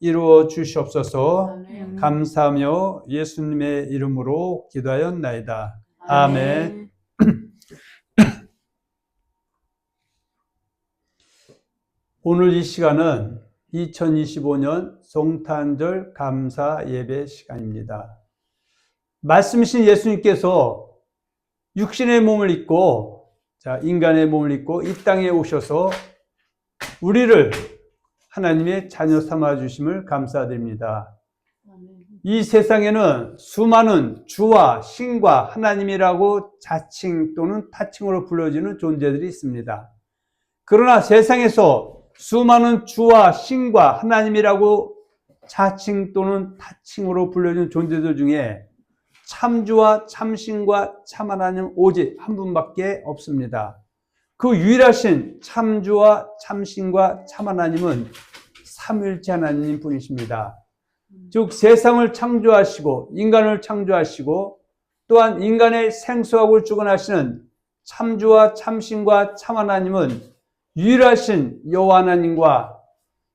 이루어 주시옵소서. 아멘. 감사하며 예수님의 이름으로 기도하였나이다. 아멘. 오늘 이 시간은 2025년 성탄절 감사 예배 시간입니다. 말씀이신 예수님께서 육신의 몸을 입고, 인간의 몸을 입고 이 땅에 오셔서 우리를 하나님의 자녀 삼아 주심을 감사드립니다. 이 세상에는 수많은 주와 신과 하나님이라고 자칭 또는 타칭으로 불려지는 존재들이 있습니다. 그러나 세상에서 수많은 주와 신과 하나님이라고 자칭 또는 타칭으로 불려지는 존재들 중에 참주와 참신과 참하나님 오직 한 분밖에 없습니다. 그 유일하신 참주와 참신과 참하나님은 삼위일체 하나님 분이십니다. 즉 세상을 창조하시고 인간을 창조하시고 또한 인간의 생수하고 주관하시는 참주와 참신과 참하나님은 유일하신 여호와 하나님과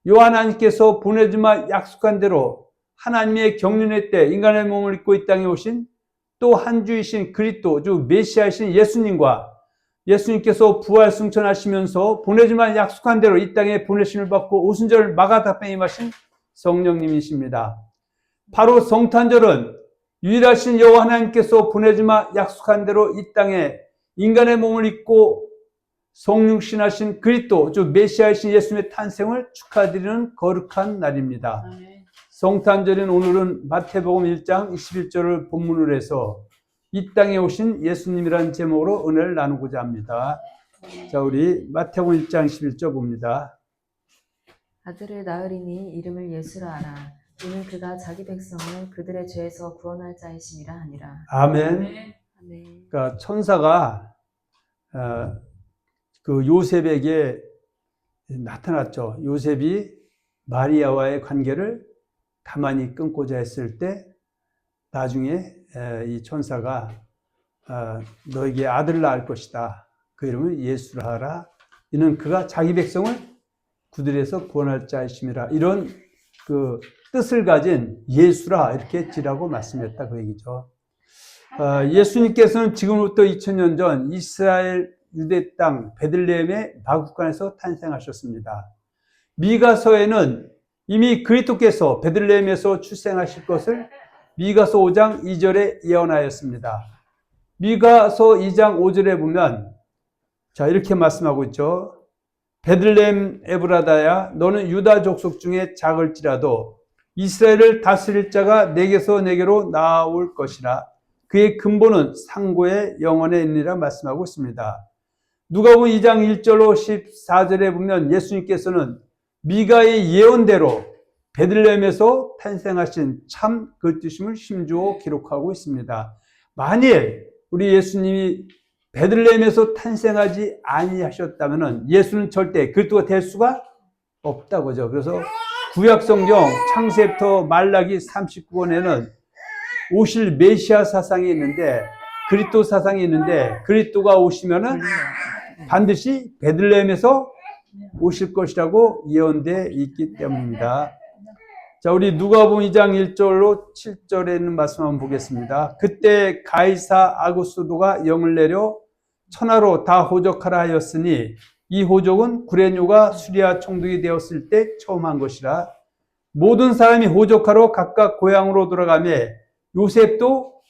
여호와 하나님께서 보내주마 약속한 대로 하나님의 경륜의 때 인간의 몸을 입고 이 땅에 오신 또 한 주이신 그리스도 즉 메시아이신 예수님과 예수님께서 부활 승천하시면서 보내주마 약속한 대로 이 땅에 보내심을 받고 오순절 마가다방에 임하신 성령님이십니다. 바로 성탄절은 유일하신 여호와 하나님께서 보내주마 약속한 대로 이 땅에 인간의 몸을 입고 성육신하신 그리스도 즉 메시아이신 예수님의 탄생을 축하드리는 거룩한 날입니다. 성탄절인 오늘은 마태복음 1장 21절을 본문으로 해서 이 땅에 오신 예수님이라는 제목으로 은혜를 나누고자 합니다. 자, 우리 마태복음 1장 21절 봅니다. 아들을 낳으리니 이름을 예수라 하라. 이는 그가 자기 백성을 그들의 죄에서 구원할 자이심이라 하니라. 아멘. 아멘. 그러니까 천사가 그 요셉에게 나타났죠. 요셉이 마리아와의 관계를 가만히 끊고자 했을 때 나중에 이 천사가 너에게 아들을 낳을 것이다. 그 이름을 예수라 하라. 이는 그가 자기 백성을 그들에서 구원할 자이심이라. 이런 그 뜻을 가진 예수라 이렇게 지라고 말씀했다 그 얘기죠. 예수님께서는 지금부터 2000년 전 이스라엘 유대 땅 베들레헴의 마구간에서 탄생하셨습니다. 미가서에는 이미 그리스도께서 베들레헴에서 출생하실 것을 미가서 5장 2절에 예언하였습니다. 미가서 2장 5절에 보면 이렇게 말씀하고 있죠. 베들레헴 에브라다야 너는 유다 족속 중에 작을지라도 이스라엘을 다스릴 자가 내게서 내게로 나올 것이라. 그의 근본은 상고의 영원에 있느니라 말씀하고 있습니다. 누가복음 2장 1절로 14절에 보면 예수님께서는 미가의 예언대로 베들레헴에서 탄생하신 참 그리스도심을 힘주어 기록하고 있습니다. 만일 우리 예수님이 베들레헴에서 탄생하지 아니하셨다면 예수는 절대 그리스도가 될 수가 없다고죠. 그래서 구약성경 창세부터 말라기 39권에는 오실 메시아 사상이 있는데 그리스도 사상이 있는데 그리스도가 오시면은 반드시 베들레헴에서 오실 것이라고 예언되어 있기 때문입니다. 자, 우리 누가복음 2장 1절로 7절에 있는 말씀 한번 보겠습니다. 그때 가이사 아구스도가 영을 내려 천하로 다 호적하라 하였으니 이 호적은 구레뇨가 수리아 총독이 되었을 때 처음 한 것이라. 모든 사람이 호적하러 각각 고향으로 돌아가며 요셉도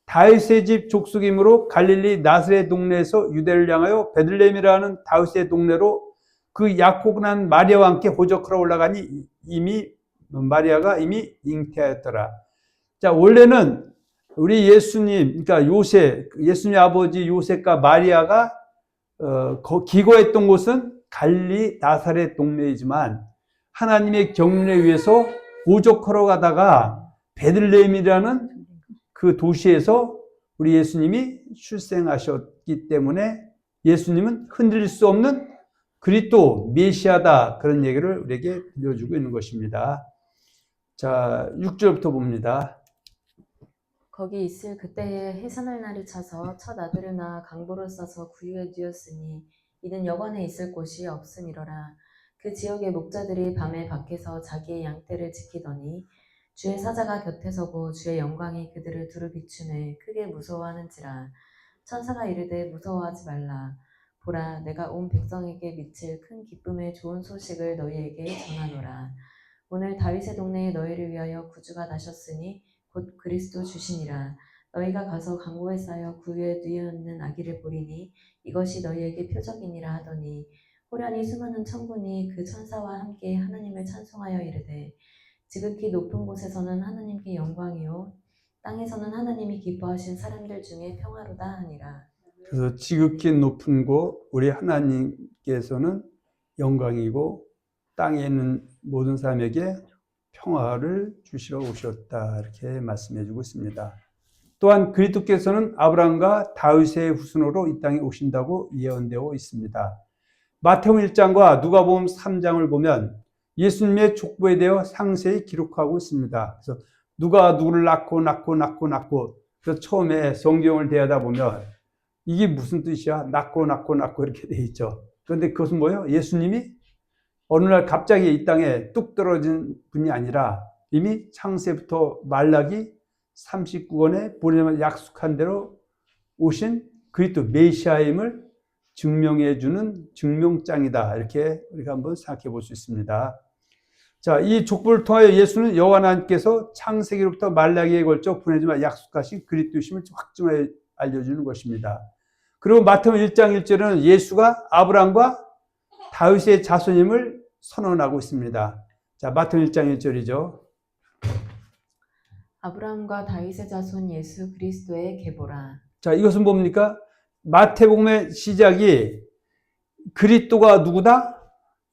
다윗의 집 족속이므로 갈릴리 나사렛 동네에서 유대를 향하여 베들레헴이라는 다윗의 동네로 그 약혼을 한 마리아와 함께 호적하러 올라가니 마리아가 이미 잉태하였더라. 자, 원래는 우리 예수님, 그러니까 예수님의 아버지 요셉과 마리아가 기거했던 곳은 갈릴리 나사렛 동네이지만 하나님의 경륜에 의해서 호적하러 가다가 베들레헴이라는 그 도시에서 우리 예수님이 출생하셨기 때문에 예수님은 흔들릴 수 없는 그리스도 메시아다, 그런 얘기를 우리에게 들려주고 있는 것입니다. 자, 6절부터 봅니다. 거기 있을 그때에 해산할 날이 차서 첫 아들을 낳아 강보를 써서 구유에 뉘었으니 이는 여관에 있을 곳이 없음이로라. 그 지역의 목자들이 밤에 밖에서 자기의 양떼를 지키더니 주의 사자가 곁에 서고 주의 영광이 그들을 두루 비추매 크게 무서워하는지라. 천사가 이르되 무서워하지 말라. 보라, 내가 온 백성에게 미칠 큰 기쁨의 좋은 소식을 너희에게 전하노라. 오늘 다윗의 동네에 너희를 위하여 구주가 나셨으니 곧 그리스도 주시니라. 너희가 가서 강고에 쌓여 구유에 누워있는 아기를 보리니 이것이 너희에게 표적이니라 하더니 호련히 수많은 천군이 그 천사와 함께 하나님을 찬송하여 이르되 지극히 높은 곳에서는 하나님께 영광이요 땅에서는 하나님이 기뻐하신 사람들 중에 평화로다 하니라. 그래서 지극히 높은 곳 우리 하나님께서는 영광이고 땅에 있는 모든 사람에게 평화를 주시러 오셨다 이렇게 말씀해 주고 있습니다. 또한 그리스도께서는 아브라함과 다윗의 후손으로 이 땅에 오신다고 예언되어 있습니다. 마태복음 1장과 누가복음 3장을 보면 예수님의 족보에 대해 상세히 기록하고 있습니다. 그래서 누가 누구를 낳고 그래서 처음에 성경을 대하다 보면 이게 무슨 뜻이야? 낳고 이렇게 돼 있죠. 그런데 그것은 뭐예요? 예수님이 어느 날 갑자기 이 땅에 뚝 떨어진 분이 아니라 이미 창세부터 말라기 39권에 보내면 약속한 대로 오신 그리스도 메시아임을 증명해 주는 증명장이다. 이렇게 우리가 한번 생각해 볼 수 있습니다. 자, 이 족보를 통하여 예수는 여호와 하나님께서 창세기로부터 말라기에 걸쳐 보내주마 약속하신 그리스도심을 확증하여 알려주는 것입니다. 그리고 마태복음 1장 1절에는 예수가 아브라함과 다윗의 자손임을 선언하고 있습니다. 자, 마태복음 1장 1절이죠. 아브라함과 다윗의 자손 예수 그리스도의 계보라. 자, 이것은 뭡니까? 마태복음의 시작이 그리스도가 누구다?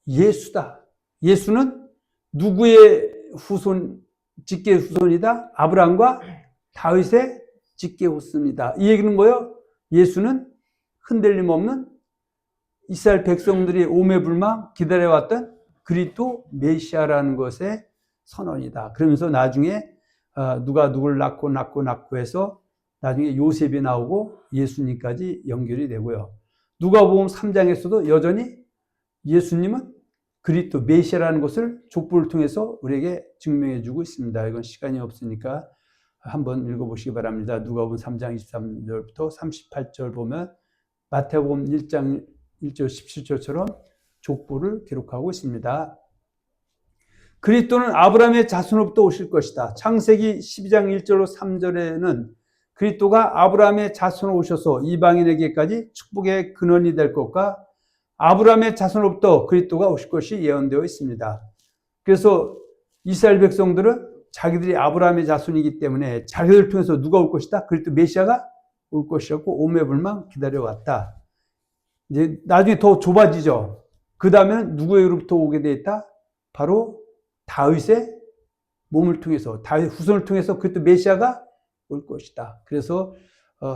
예수다. 예수는 누구의 후손, 직계 후손이다? 아브라함과 다윗의 직계 후손이다. 이 얘기는 뭐예요? 예수는 흔들림 없는 이스라엘 백성들이 오매불망 기다려왔던 그리스도 메시아라는 것의 선언이다. 그러면서 나중에 누가 누구를 낳고 해서 나중에 요셉이 나오고 예수님까지 연결이 되고요. 누가복음 3장에서도 여전히 예수님은 그리스도 메시아라는 것을 족보를 통해서 우리에게 증명해 주고 있습니다. 이건 시간이 없으니까 한번 읽어보시기 바랍니다. 누가복음 3장 23절부터 38절 보면 마태복음 1장 1절 17절처럼 족보를 기록하고 있습니다. 그리스도는 아브라함의 자손으로부터 오실 것이다. 창세기 12장 1절로 3절에는 그리스도가 아브라함의 자손으로 오셔서 이방인에게까지 축복의 근원이 될 것과 아브라함의 자손으로부터 그리스도가 오실 것이 예언되어 있습니다. 그래서 이스라엘 백성들은 자기들이 아브라함의 자손이기 때문에 자기들 통해서 누가 올 것이다? 그리스도 메시아가 올 것이었고 오매불망 기다려왔다. 이제 나중에 더 좁아지죠. 그 다음에는 누구에게로부터 오게 돼 있다? 바로 다윗의 몸을 통해서, 다윗 후손을 통해서 그리스도 메시아가 올 것이다. 그래서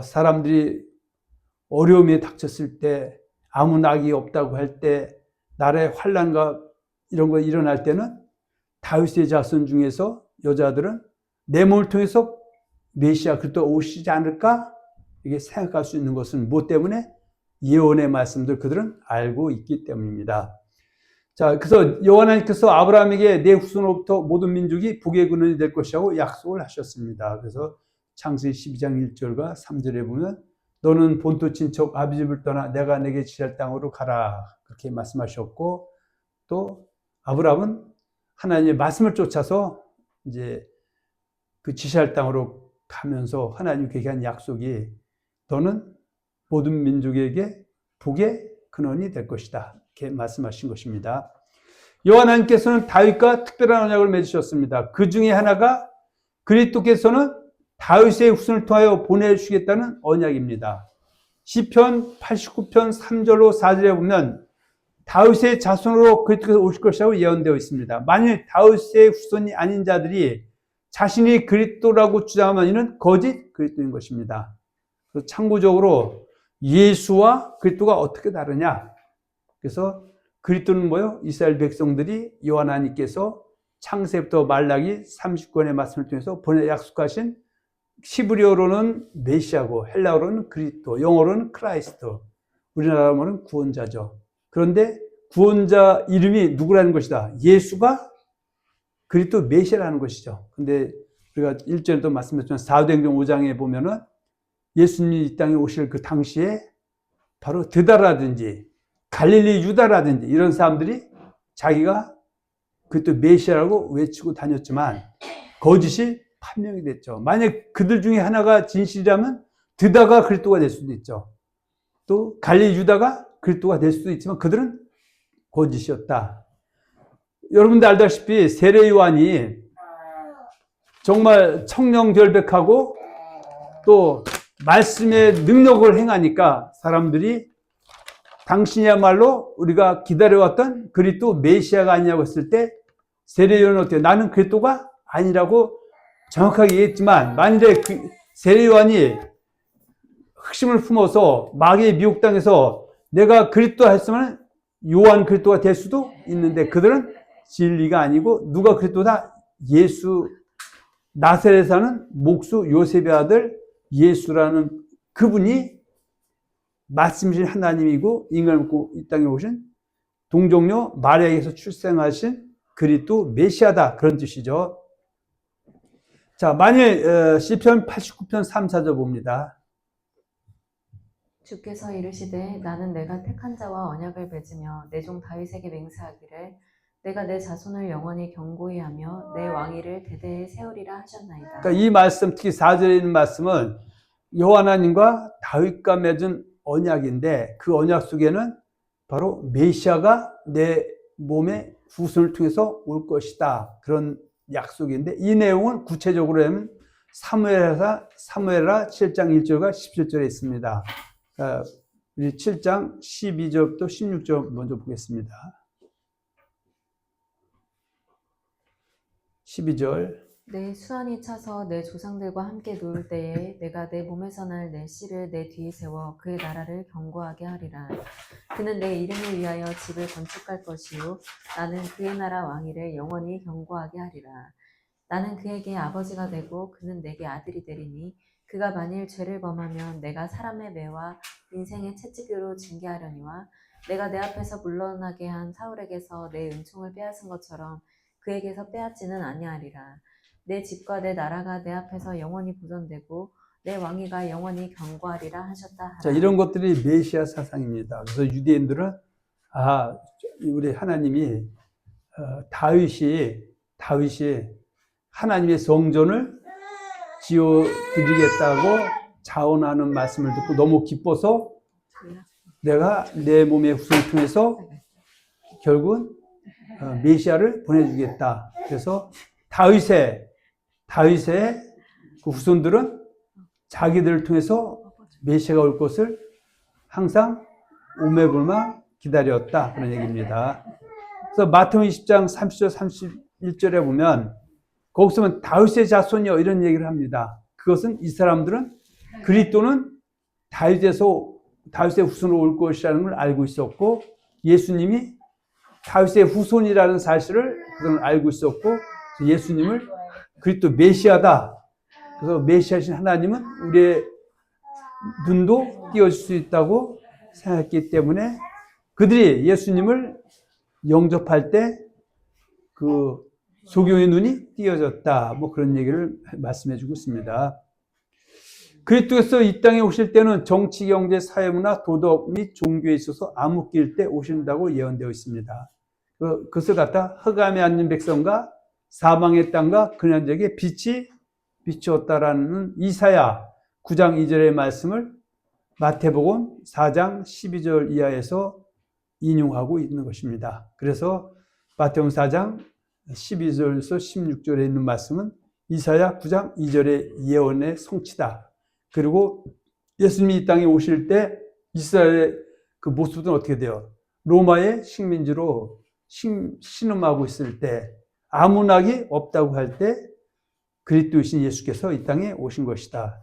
사람들이 어려움에 닥쳤을 때, 아무 낙이 없다고 할 때, 나라의 환난과 이런 거 일어날 때는 다윗의 자손 중에서 여자들은 내 몸을 통해서 메시아 그리스도 오시지 않을까? 이게 생각할 수 있는 것은 무엇 때문에? 예언의 말씀들 그들은 알고 있기 때문입니다. 자, 그래서 여호와 하나님께서 아브라함에게 내 후손으로부터 모든 민족이 복의 근원이 될 것이라고 약속을 하셨습니다. 그래서 창세기 12장 1절과 3절에 보면 너는 본토 친척 아비 집을 떠나 내가 내게 지시할 땅으로 가라 그렇게 말씀하셨고 또 아브라함은 하나님의 말씀을 쫓아서 이제 그 지시할 땅으로 가면서 하나님께 한 약속이 너는 모든 민족에게 복의 근원이 될 것이다. 이렇게 말씀하신 것입니다. 여호와 하나님께서는 다윗과 특별한 언약을 맺으셨습니다. 그 중에 하나가 그리스도께서는 다윗의 후손을 통하여 보내주시겠다는 언약입니다. 시편 89편 3절로 4절에 보면 다윗의 자손으로 그리스도께서 오실 것이라고 예언되어 있습니다. 만일 다윗의 후손이 아닌 자들이 자신이 그리스도라고 주장하면 이는 거짓 그리스도인 것입니다. 그래서 참고적으로 예수와 그리스도가 어떻게 다르냐? 그래서 그리스도는 뭐요? 이스라엘 백성들이 여호와 하나님께서 창세부터 말라기 30권의 말씀을 통해서 보내 약속하신 히브리어로는 메시아고 헬라어로는 그리스도, 영어로는 크라이스트, 우리나라로는 구원자죠. 그런데 구원자 이름이 누구라는 것이다. 예수가 그리스도 메시아라는 것이죠. 근데 우리가 1절에도 말씀드렸지만 사도행전 5장에 보면은 예수님이 이 땅에 오실 그 당시에 바로 드다라든지 갈릴리 유다라든지 이런 사람들이 자기가 그리스도 메시아라고 외치고 다녔지만 거짓이 판명이 됐죠. 만약 그들 중에 하나가 진실이라면 드다가 그리스도가 될 수도 있죠. 또 갈릴리 유다가 그리스도가 될 수도 있지만 그들은 거짓이었다. 여러분들 알다시피 세례 요한이 정말 청렴결백하고 또 말씀의 능력을 행하니까 사람들이 당신이야말로 우리가 기다려왔던 그리스도 메시아가 아니냐고 했을 때 세례 요한은 어때요? 나는 그리스도가 아니라고 정확하게 얘기했지만 만일에 세례 요한이 흑심을 품어서 마귀의 미혹당해서 내가 그리스도 했으면 요한 그리스도가 될 수도 있는데 그들은 진리가 아니고 누가 그리스도다? 예수 나사렛에 사는 목수 요셉의 아들 예수라는 그분이 말씀이신 하나님이고 인간을 먹고 이 땅에 오신 동정녀 마리아에게서 출생하신 그리스도 메시아다 그런 뜻이죠. 자, 만일 시편 89편 3, 4절 봅니다. 주께서 이르시되 나는 내가 택한 자와 언약을 맺으며 내 종 다윗에게 맹세하기를 내가 내 자손을 영원히 경고히 하며 내 왕위를 대대에 세우리라 하셨나이다. 그러니까 이 말씀, 특히 4절에 있는 말씀은 여호와 하나님과 다윗과 맺은 언약인데 그 언약 속에는 바로 메시아가 내 몸의 후손을 통해서 올 것이다. 그런 약속인데 이 내용은 구체적으로 하면 사무엘하 7장 1절과 17절에 있습니다. 우리 7장 12절부터 16절 먼저 보겠습니다. 12절 내 수완이 차서 내 조상들과 함께 누울 때에 내가 내 몸에서 날 내 씨를 내 뒤에 세워 그의 나라를 견고하게 하리라. 그는 내 이름을 위하여 집을 건축할 것이요 나는 그의 나라 왕위를 영원히 견고하게 하리라. 나는 그에게 아버지가 되고 그는 내게 아들이 되리니 그가 만일 죄를 범하면 내가 사람의 매와 인생의 채찍으로 징계하려니와 내가 내 앞에서 물러나게 한 사울에게서 내 은총을 빼앗은 것처럼 그에게서 빼앗지는 아니하리라. 내 집과 내 나라가 내 앞에서 영원히 보존되고 내 왕위가 영원히 견고하리라 하셨다 하라. 자, 이런 것들이 메시아 사상입니다. 그래서 유대인들은 우리 하나님이 다윗이 하나님의 성전을 지어드리겠다고 자원하는 말씀을 듣고 너무 기뻐서 내가 내 몸의 후손을 통해서 결국은 메시아를 보내주겠다. 그래서 다윗의 그 후손들은 자기들을 통해서 메시아가 올 것을 항상 오매불망 기다렸다. 그런 얘기입니다. 그래서 마태복음 20장 30절 31절에 보면 거기서는 다윗의 자손이요 이런 얘기를 합니다. 그것은 이 사람들은 그리스도는 다윗의 후손으로 올 것이라는 걸 알고 있었고 예수님이 다윗의 후손이라는 사실을 그들은 알고 있었고 예수님을 그리스도 메시아다. 그래서 메시아신 하나님은 우리의 눈도 띄워줄 수 있다고 생각했기 때문에 그들이 예수님을 영접할 때 그 소경의 눈이 띄어졌다. 뭐 그런 얘기를 말씀해 주고 있습니다. 그리스도께서 이 땅에 오실 때는 정치, 경제, 사회문화, 도덕 및 종교에 있어서 암흑기일 때 오신다고 예언되어 있습니다. 그것을 갖다 흑암에 앉는 백성과 사망의 땅과 그년에게 빛이 비추었다라는 이사야 9장 2절의 말씀을 마태복음 4장 12절 이하에서 인용하고 있는 것입니다. 그래서 마태복음 4장 12절에서 16절에 있는 말씀은 이사야 9장 2절의 예언의 성취다. 그리고 예수님이 이 땅에 오실 때 이스라엘의 그 모습은 어떻게 돼요? 로마의 식민지로 신음하고 있을 때 아무 낙이 없다고 할 때 그리스도이신 예수께서 이 땅에 오신 것이다.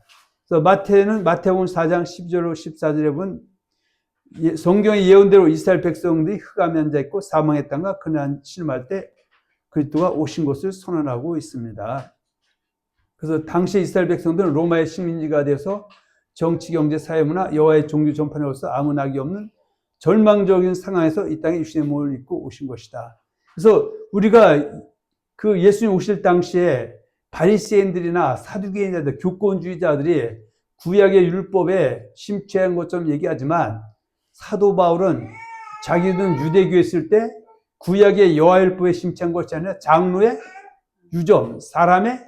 그래서 마태복음 4장 12절로 14절에 보면 성경의 예언대로 이스라엘 백성들이 흑암에 앉아 있고 사망의 땅과 그날 신음할 때 그리스도가 오신 것을 선언하고 있습니다. 그래서 당시 이스라엘 백성들은 로마의 식민지가 돼서 정치, 경제, 사회, 문화, 여호와의 종교 전판으로서 아무 낙이 없는 절망적인 상황에서 이 땅에 육신의 몸을 입고 오신 것이다. 그래서 우리가 그 예수님 오실 당시에 바리새인들이나 사두개인들, 교권주의자들이 구약의 율법에 심취한 것처럼 얘기하지만 사도 바울은 자기는 유대교에 있을 때 구약의 여호와율법에 심취한 것이 아니라 장로의 유전, 사람의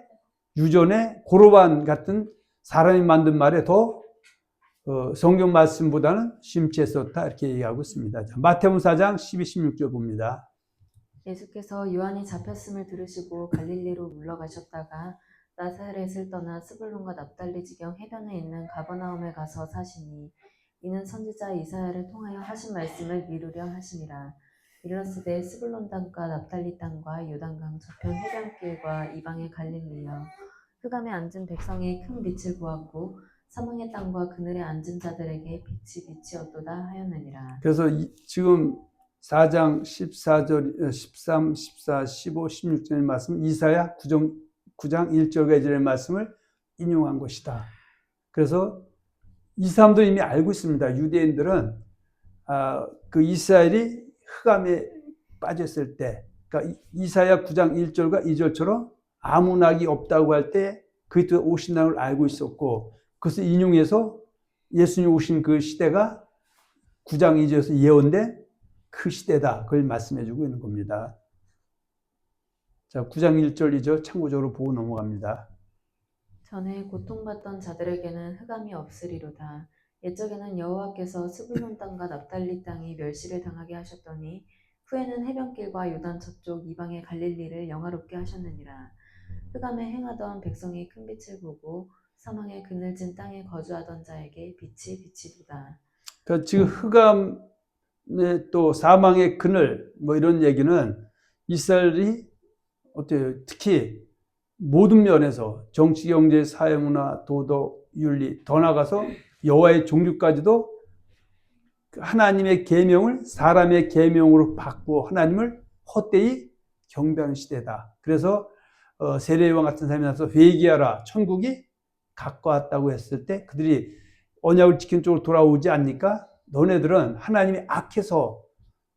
유전의 고로반 같은 사람이 만든 말에 더 성경 말씀보다는 심취했었다 이렇게 얘기하고 있습니다. 마태복음 4장 12, 16절 봅니다. 예수께서 요한이 잡혔음을 들으시고 갈릴리로 물러가셨다가 나사렛을 떠나 스불론과 납달리 지경 해변에 있는 가버나움에 가서 사시니 이는 선지자 이사야를 통하여 하신 말씀을 이루려 하심이라. 이르렀으되 스불론 땅과 납달리 땅과 요단강 저편 해변길과 이방의 갈릴리여 흑암에 앉은 백성이 큰 빛을 보았고 사망의 땅과 그늘에 앉은 자들에게 빛이 비치었도다 하였느니라. 그래서 지금 4장 14절, 13, 14, 15, 16절의 말씀, 이사야 9장 1절과 2절의 말씀을 인용한 것이다. 그래서 이 사람도 이미 알고 있습니다. 유대인들은 그 이스라엘이 흑암에 빠졌을 때, 그러니까 이사야 9장 1절과 2절처럼 아무 낙이 없다고 할 때 그리스도가 오신다는 걸 알고 있었고, 그것을 인용해서 예수님 오신 그 시대가 9장 2절에서 예언된 그 시대다. 그걸 말씀해 주고 있는 겁니다. 자, 9장 1절, 2절 참고적으로 보고 넘어갑니다. 전에 고통받던 자들에게는 흑암이 없으리로다. 옛적에는 여호와께서 스불론 땅과 납달리 땅이 멸시를 당하게 하셨더니 후에는 해변길과 요단 저쪽 이방의 갈릴리를 영화롭게 하셨느니라. 흑암에 행하던 백성이 큰 빛을 보고 사망의 그늘진 땅에 거주하던 자에게 빛이 비치도다. 그러니까 지금 흑암의 또 사망의 그늘 뭐 이런 얘기는 이스라엘이 어때요? 특히 모든 면에서 정치, 경제, 사회문화, 도덕, 윤리 더 나아가서 여호와의 종교까지도 하나님의 계명을 사람의 계명으로 바꾸어 하나님을 헛되이 경배하는 시대다. 그래서 세례요한 같은 사람이 나서 회개하라, 천국이 가까웠다고 했을 때 그들이 언약을 지킨 쪽으로 돌아오지 않으니까 너네들은 하나님이 악해서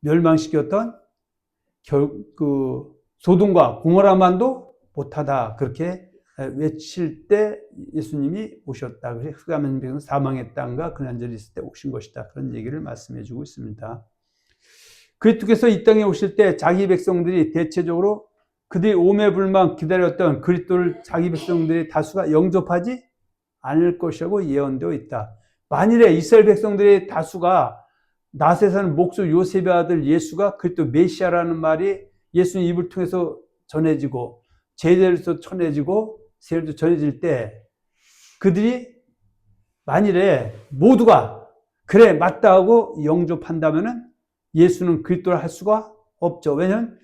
멸망시켰던 소돔과 고모라만도 못하다. 그렇게 외칠 때 예수님이 오셨다. 그래서 흑암의 백성은 사망의 땅과 그난절이 있을 때 오신 것이다. 그런 얘기를 말씀해 주고 있습니다. 그리스도께서 이 땅에 오실 때 자기 백성들이 대체적으로 그들이 오매불망 기다렸던 그리스도를 자기 백성들의 다수가 영접하지 않을 것이라고 예언되어 있다. 만일에 이스라엘 백성들의 다수가 나사렛에 사는 목수 요셉의 아들 예수가 그리스도 메시아라는 말이 예수님 입을 통해서 전해지고 제자로서 전해지고 세례도 전해질 때 그들이 만일에 모두가 그래 맞다 하고 영접한다면은 예수는 그리스도를 할 수가 없죠. 왜냐하면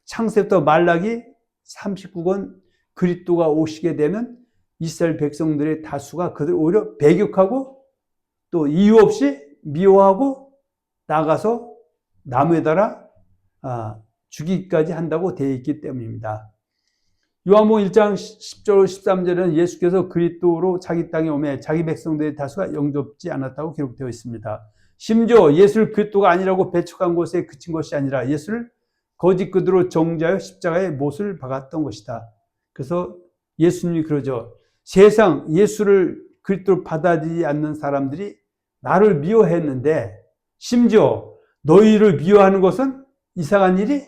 창세부터 말라기 39권 그리스도가 오시게 되면 이스라엘 백성들의 다수가 그들 오히려 배격하고 또 이유 없이 미워하고 나가서 나무에 달아 죽이기까지 한다고 되어 있기 때문입니다. 요한복음 1장 10절 13절에는 예수께서 그리스도로 자기 땅에 오매 자기 백성들의 다수가 영접지 않았다고 기록되어 있습니다. 심지어 예수를 그리스도가 아니라고 배척한 곳에 그친 것이 아니라 예수를 거짓 그대로 정죄하여 십자가에 못을 박았던 것이다. 그래서 예수님이 그러죠. 세상 예수를 그리스도로 받아들이지 않는 사람들이 나를 미워했는데 심지어 너희를 미워하는 것은 이상한 일이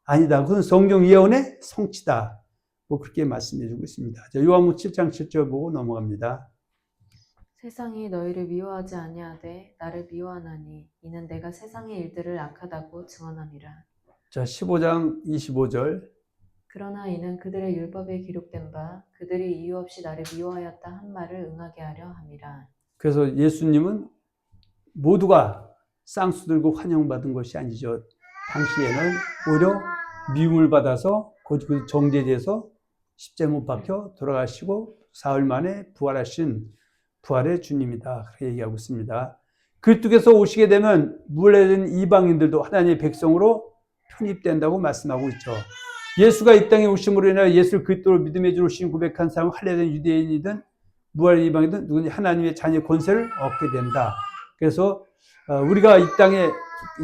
아니다. 그건 성경 예언의 성취다. 뭐 그렇게 말씀해 주고 있습니다. 요한복음 7장 7절 보고 넘어갑니다. 세상이 너희를 미워하지 아니하되 나를 미워하나니 이는 내가 세상의 일들을 악하다고 증언함이라. 자, 15장 25절. 그러나 이는 그들의 율법에 기록된 바 그들이 이유 없이 나를 미워하였다 한 말을 응하게 하려 함이라. 그래서 예수님은 모두가 쌍수 들고 환영받은 것이 아니죠. 당시에는 오히려 미움을 받아서 거짓 정죄돼서 십자가에 못 박혀 돌아가시고 사흘 만에 부활하신 부활의 주님이다. 그렇게 얘기하고 있습니다. 그리스도께서 오시게 되면 물레된 이방인들도 하나님의 백성으로 편입된다고 말씀하고 있죠. 예수가 이 땅에 오심으로 인하여 예수를 그리스도로 믿음의 주로 신 고백한 사람은 할례된 유대인이든 무할의 이방이든 누구든지 하나님의 자녀의 권세를 얻게 된다. 그래서 우리가 이 땅에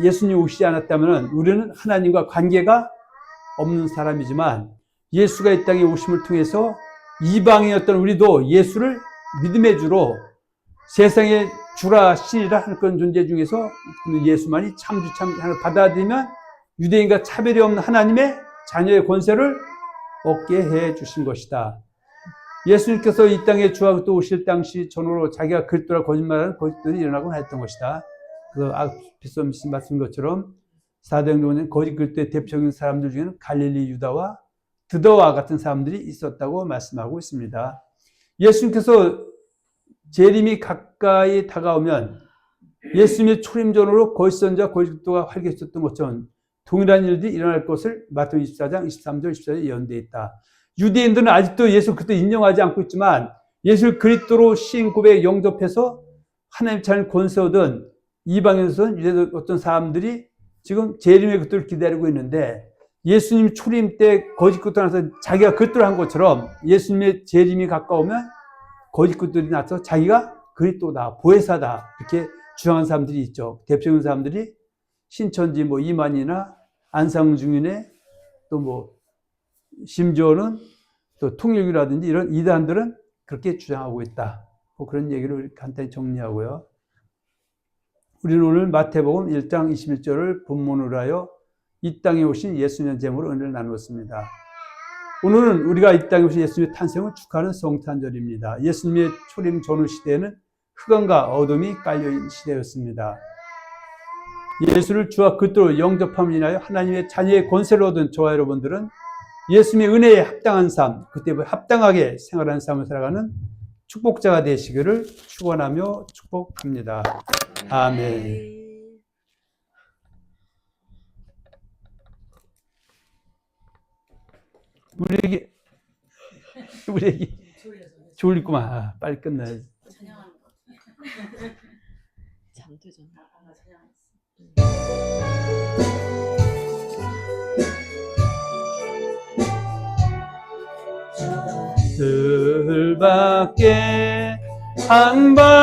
예수님이 오시지 않았다면 우리는 하나님과 관계가 없는 사람이지만 예수가 이 땅에 오심을 통해서 이방이었던 우리도 예수를 믿음의 주로 세상의 주라 신이라 하는 그런 존재 중에서 예수만이 참주 참 하나님을 받아들이면 유대인과 차별이 없는 하나님의 자녀의 권세를 얻게 해 주신 것이다. 예수님께서 이 땅에 주와 또 오실 당시 전후로 자기가 그리스도라 거짓말하는 거짓들이 일어나곤 했던 것이다. 그래서 앞에서 말씀한 것처럼 사도행전에 거짓 그리스도의 대표적인 사람들 중에는 갈릴리 유다와 드더와 같은 사람들이 있었다고 말씀하고 있습니다. 예수님께서 재림이 가까이 다가오면 예수님의 초림 전후로 거짓 선지자 거짓 그리스도가 활개쳤던 것처럼 동일한 일들이 일어날 것을 마태복음 24장 23절 24절에 예언되어 있다. 유대인들은 아직도 예수 그리스도 인정하지 않고 있지만 예수 그리스도로 시인 고백 영접해서 하나님 차는 권세 얻은 이방에서는 유대 어떤 사람들이 지금 재림의 그리스도를 기다리고 있는데 예수님 초림 때 거짓 그리스도 나서 자기가 그리스도를 한 것처럼 예수님의 재림이 가까우면 거짓 그리스도들이 나서 자기가 그리스도다, 보혜사다 이렇게 주장하는 사람들이 있죠. 대표적인 사람들이 신천지 이만희나 안상중인의 또 심지어는 또 통일교라든지 이런 이단들은 그렇게 주장하고 있다. 그런 얘기를 간단히 정리하고요. 우리는 오늘 마태복음 1장 21절을 본문으로 하여 이 땅에 오신 예수님의 제목으로 은혜를 나누었습니다. 오늘은 우리가 이 땅에 오신 예수님의 탄생을 축하하는 성탄절입니다. 예수님의 초림 전후 시대에는 흑암과 어둠이 깔려있는 시대였습니다. 예수를 주와 그리스도로 영접함을 인하여 하나님의 자녀의 권세를 얻은 저와 여러분들은 예수님의 은혜에 합당한 삶, 그때보다 합당하게 생활하는 삶을 살아가는 축복자가 되시기를 축원하며 축복합니다. 아멘. 우리 애기 졸리구만. 빨리 끝나야지. 잠들잖아. 들밖에 한밤중에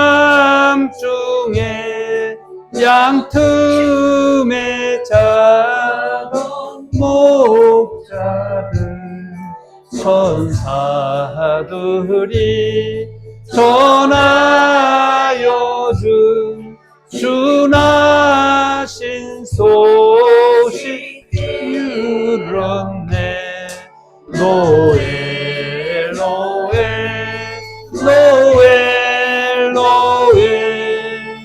양틈에 자던 목자들 천사들이 전하여 준 주나신 소식 들었네. 노엘 노엘 노엘 노엘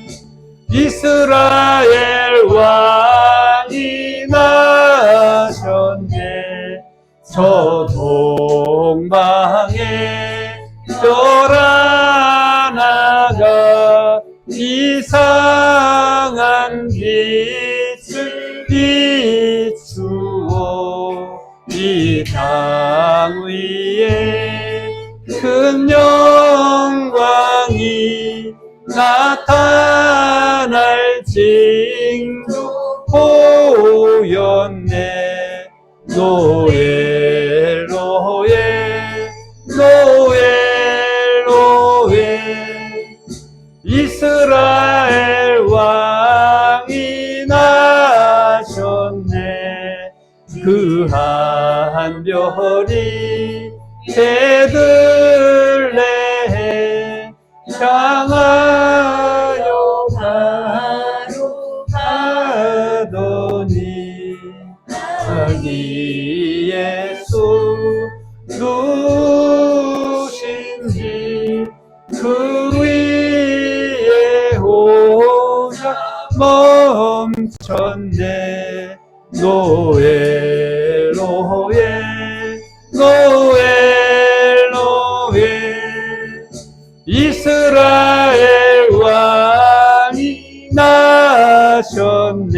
이스라엘 왕이 나셨네. 저 동방에 별 하나가 이상한 빛을 비추어 이 땅 위에 큰 영광이 나타날 징조 보였네. 노엘 노엘 노엘 노엘 이스라엘 왕이 나셨네. 그 한 별이 베들레헴 향하여 가더니 자기 예수 누구신지 그 위에 오자 멈췄네. 노엘 노엘 노엘 노엘 이스라엘 왕이 나셨네.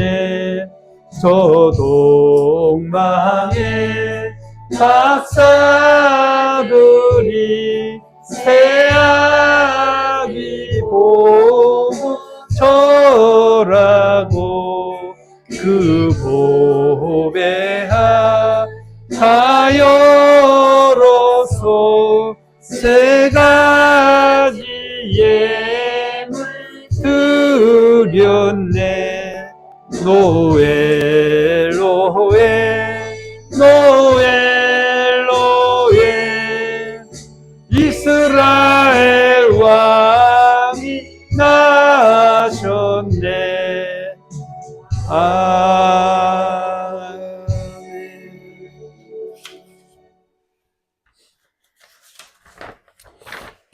저 동방에 박사들이 새아기 보고 절하고 그 보배하여로서 세 가지 예물 드렸네.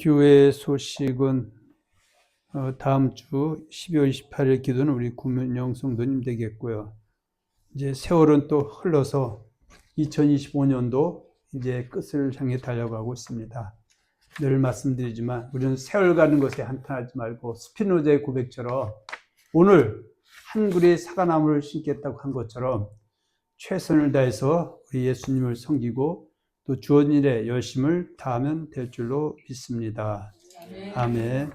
교회 소식은 다음 주 12월 28일 기도는 우리 구문영 성도님 되겠고요. 이제 세월은 또 흘러서 2025년도 이제 끝을 향해 달려가고 있습니다. 늘 말씀드리지만 우리는 세월 가는 것에 한탄하지 말고 스피노자의 고백처럼 오늘 한 그루의 사과나무를 심겠다고 한 것처럼 최선을 다해서 우리 예수님을 섬기고 또 주어진 일에 열심을 다하면 될 줄로 믿습니다. 아멘.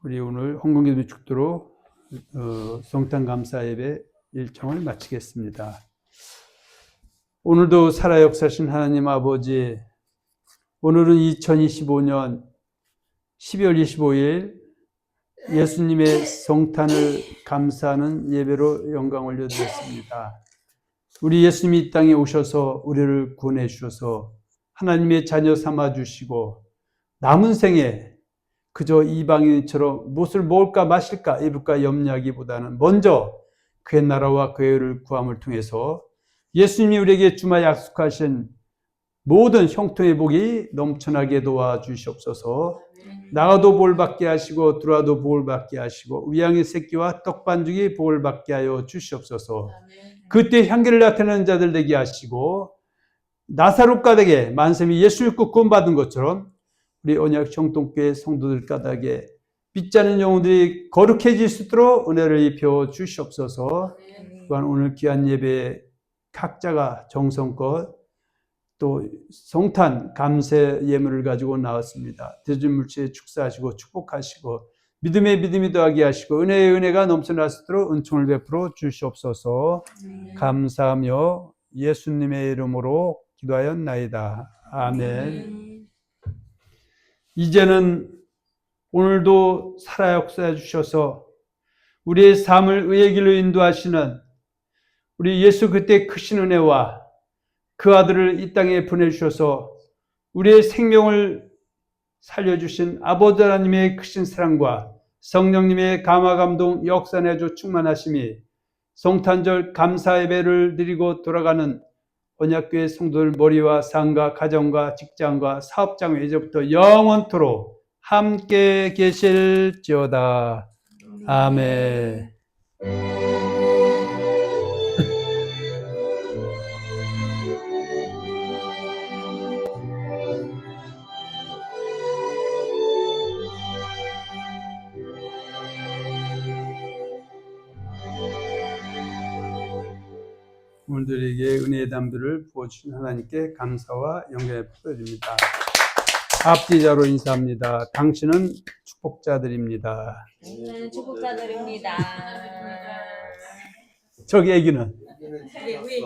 우리 오늘 홍콩기도 축도로 성탄 감사 예배 일정을 마치겠습니다. 오늘도 살아 역사하신 하나님 아버지, 오늘은 2025년 12월 25일 예수님의 성탄을 감사하는 예배로 영광 올려드렸습니다. 우리 예수님이 이 땅에 오셔서 우리를 구원해 주셔서 하나님의 자녀 삼아 주시고 남은 생에 그저 이방인처럼 무엇을 먹을까 마실까 입을까 염려하기보다는 먼저 그의 나라와 그의 의를 구함을 통해서 예수님이 우리에게 주마 약속하신 모든 형통의 복이 넘쳐나게 도와주시옵소서. 나가도 볼 받게 하시고 들어와도 볼 받게 하시고 위양의 새끼와 떡반죽이 볼 받게 하여 주시옵소서. 그때 향기를 나타내는 자들 되게 하시고 나사렛 가닥에 만sem이 예수 믿고 구원받은 것처럼 우리 언약 형통교회 성도들 가닥에 믿지 않는 영혼들이 거룩해질 수 있도록 은혜를 입혀 주시옵소서. 또한 오늘 귀한 예배에 각자가 정성껏 또 성탄 감사 예물을 가지고 나왔습니다. 대전 물질에 축사하시고 축복하시고 믿음에 믿음이 더하게 하시고 은혜의 은혜가 넘쳐날 수 있도록 은총을 베풀어 주시옵소서. 감사하며 예수님의 이름으로 기도하였나이다. 아멘. 이제는 오늘도 살아 역사해 주셔서 우리의 삶을 의의 길로 인도하시는 우리 예수 그때 크신 은혜와 그 아들을 이 땅에 보내주셔서 우리의 생명을 살려주신 아버지 하나님의 크신 사랑과 성령님의 감화 감동 역사내주 충만하심이 성탄절 감사 예배를 드리고 돌아가는 언약교회 성도들 머리와 상가 가정과 직장과 사업장 이제부터 영원토록 함께 계실지어다. 아멘. 오늘들에게 은혜의 담들을 부어주신 하나님께 감사와 영광을 풀어드립니다. 합지자로 인사합니다. 당신은 축복자들입니다. 축복자들입니다. 저기 애기는? 우리